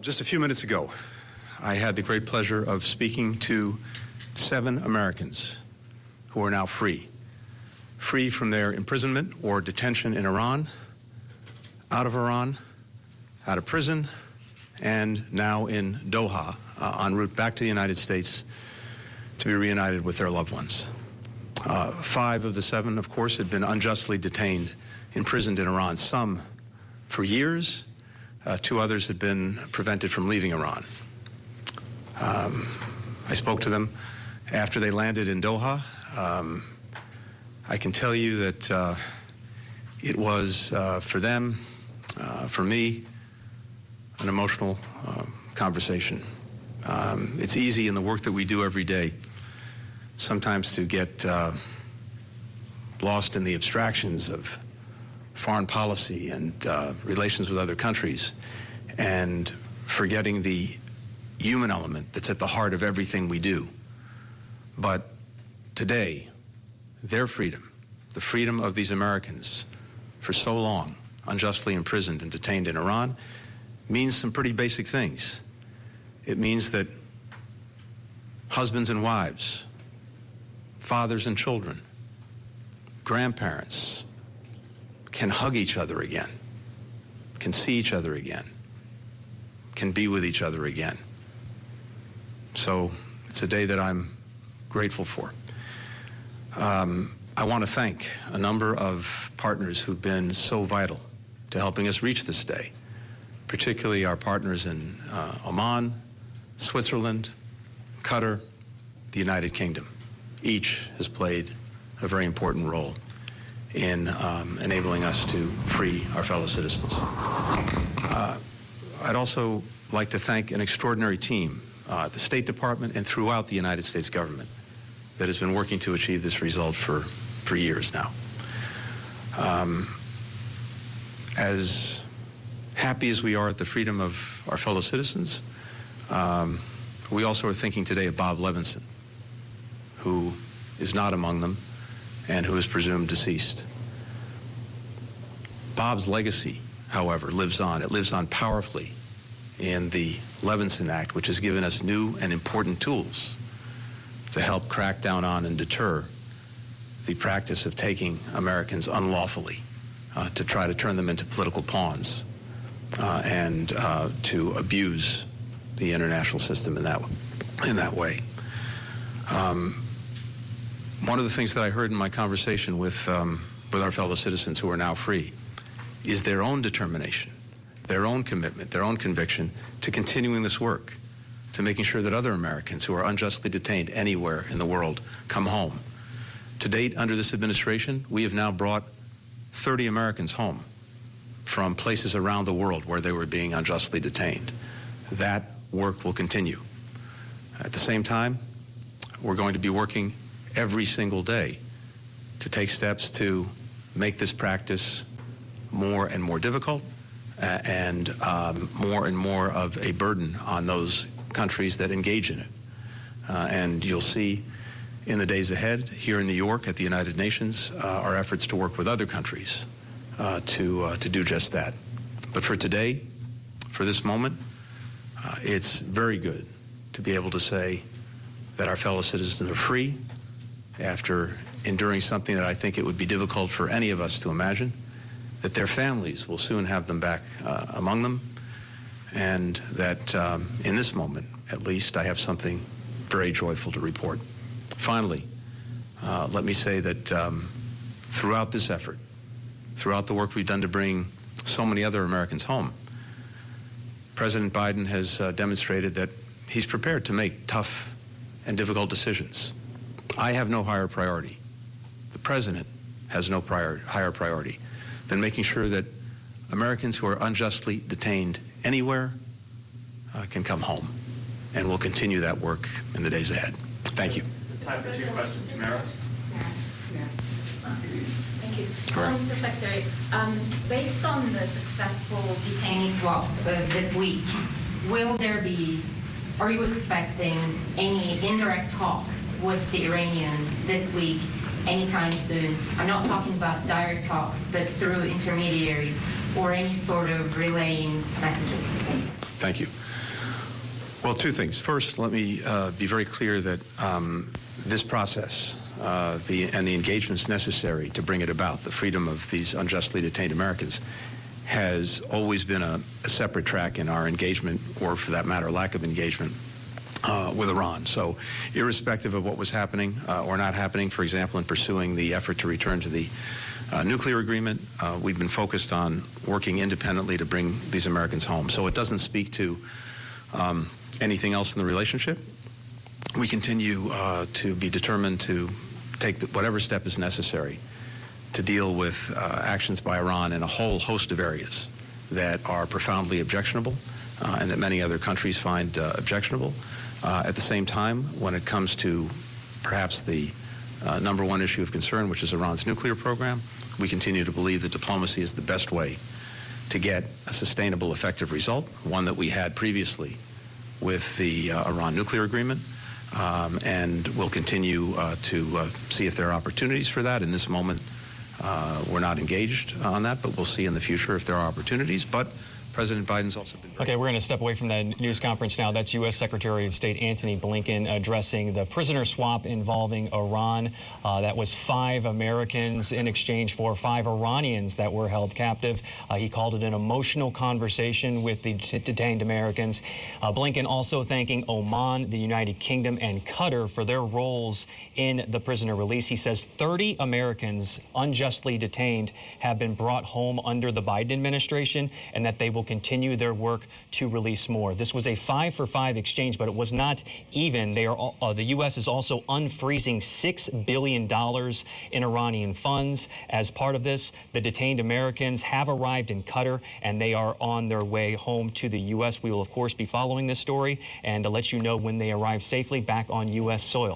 Just a few minutes ago, I had the great pleasure of speaking to 7 Americans who are now free from their imprisonment or detention in Iran, out of prison, and now in Doha, en route back to the United States to be reunited with their loved ones. 5 of the 7, of course, had been unjustly detained, imprisoned in Iran, some for years. 2 others had been prevented from leaving Iran. I spoke to them after they landed in Doha. I can tell you that it was, for them, for me, an emotional conversation. It's easy in the work that we do every day sometimes to get lost in the abstractions of foreign policy and relations with other countries, and forgetting the human element that's at the heart of everything we do. But today, their freedom, the freedom of these Americans for so long unjustly imprisoned and detained in Iran, means some pretty basic things. It means that husbands and wives, fathers and children, grandparents can hug each other again, can see each other again, can be with each other again. So it's a day that I'm grateful for. I want to thank a number of partners who've been so vital to helping us reach this day, particularly our partners in Oman, Switzerland, Qatar, the United Kingdom. Each has played a very important role in enabling us to free our fellow citizens. I'd also like to thank an extraordinary team at the State Department and throughout the United States government that has been working to achieve this result for years now. As happy as we are at the freedom of our fellow citizens, we also are thinking today of Bob Levinson, who is not among them and who is presumed deceased. Bob's legacy, however, lives on. It lives on powerfully in the Levinson Act, which has given us new and important tools to help crack down on and deter the practice of taking Americans unlawfully, to try to turn them into political pawns, and to abuse the international system in that way. One of the things that I heard in my conversation with our fellow citizens who are now free is their own determination, their own commitment, their own conviction to continuing this work, to making sure that other Americans who are unjustly detained anywhere in the world come home. To date, under this administration, we have now brought 30 Americans home from places around the world where they were being unjustly detained. That work will continue. At the same time, we're going to be working every single day to take steps to make this practice more and more difficult and more of a burden on those countries that engage in it. And you'll see in the days ahead here in New York at the United Nations our efforts to work with other countries to do just that. But for today, for this moment, it's very good to be able to say that our fellow citizens are free after enduring something that I think it would be difficult for any of us to imagine, that their families will soon have them back among them, and that in this moment, at least, I have something very joyful to report. Finally, let me say that throughout this effort, throughout the work we've done to bring so many other Americans home, President Biden has demonstrated that he's prepared to make tough and difficult decisions. I have no higher priority. The President has no higher priority than making sure that Americans who are unjustly detained anywhere can come home. And we'll continue that work in the days ahead. Thank you. Time for 2 questions. Mara? Thank you. Mr. Secretary, based on the successful detainee swap this week, are you expecting any indirect talks with the Iranians this week, anytime soon? I'm not talking about direct talks, but through intermediaries or any sort of relaying messages. Thank you. Well, two things. First, let me be very clear that this process and the engagements necessary to bring it about, the freedom of these unjustly detained Americans, has always been a separate track in our engagement, or for that matter, lack of engagement, with Iran. So irrespective of what was happening or not happening, for example, in pursuing the effort to return to the nuclear agreement, we've been focused on working independently to bring these Americans home. So it doesn't speak to anything else in the relationship. We continue to be determined to take whatever step is necessary to deal with actions by Iran in a whole host of areas that are profoundly objectionable and that many other countries find objectionable. At the same time, when it comes to perhaps the number one issue of concern, which is Iran's nuclear program, we continue to believe that diplomacy is the best way to get a sustainable, effective result, one that we had previously with the Iran nuclear agreement, and we'll continue to see if there are opportunities for that. In this moment, we're not engaged on that, but we'll see in the future if there are opportunities. But President Biden's also been Okay, we're going to step away from that news conference now. That's U.S. Secretary of State Antony Blinken addressing the prisoner swap involving Iran. That was 5 Americans in exchange for 5 Iranians that were held captive. He called it an emotional conversation with the detained Americans. Blinken also thanking Oman, the United Kingdom, and Qatar for their roles in the prisoner release. He says 30 Americans unjustly detained have been brought home under the Biden administration, and that they will continue their work to release more. This was a 5-for-5 exchange, but it was not even. They are the U.S. is also unfreezing $6 billion in Iranian funds. As part of this, the detained Americans have arrived in Qatar, and they are on their way home to the U.S. We will, of course, be following this story and to let you know when they arrive safely back on U.S. soil.